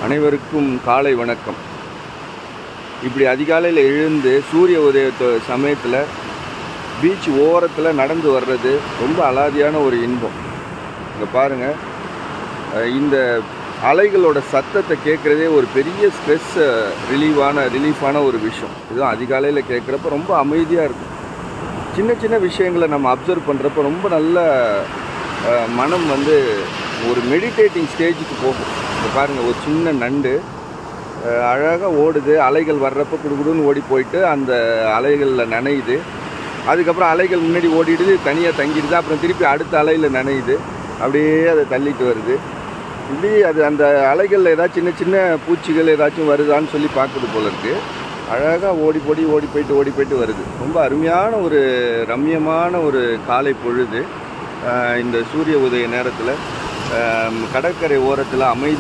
அனைவருக்கும் காலை வணக்கம். இப்படி அதிகாலையில் எழுந்து சூரிய உதய சமயத்தில் பீச் ஓரத்தில் நடந்து வர்றது ரொம்ப அலாதியான ஒரு இன்பம். இங்கே பாருங்கள், இந்த அலைகளோட சத்தத்தை கேட்குறதே ஒரு பெரிய ஸ்ட்ரெஸ் ரிலீஃபான ஒரு விஷயம். இதுவும் அதிகாலையில் கேட்குறப்ப ரொம்ப அமைதியாக இருக்கும். சின்ன சின்ன விஷயங்களை நம்ம அப்சர்வ் பண்ணுறப்ப ரொம்ப நல்ல மனம் ஒரு மெடிடேட்டிங் ஸ்டேஜுக்கு போகும். இப்போ பாருங்கள், ஒரு சின்ன நண்டு அழகாக ஓடுது. அலைகள் வர்றப்போ குடுகுடுன்னு ஓடி போயிட்டு அந்த அலைகளில் நனையுது. அதுக்கப்புறம் அலைகள் முன்னாடி ஓடிடுது, தனியாக தங்கிடுது. அப்புறம் திருப்பி அடுத்த அலையில் நனையுது, அப்படியே அதை தள்ளிட்டு வருது. இப்படி அது அந்த அலைகளில் ஏதாச்சும் சின்ன சின்ன பூச்சிகள் ஏதாச்சும் வருதான்னு சொல்லி பார்க்குது போல இருக்குது. அழகாக ஓடி போயிட்டு வருது. ரொம்ப அருமையான ஒரு ரம்யமான ஒரு காலை பொழுது. இந்த சூரிய உதய நேரத்தில் கடற்கரை ஓரத்தில் அமைதி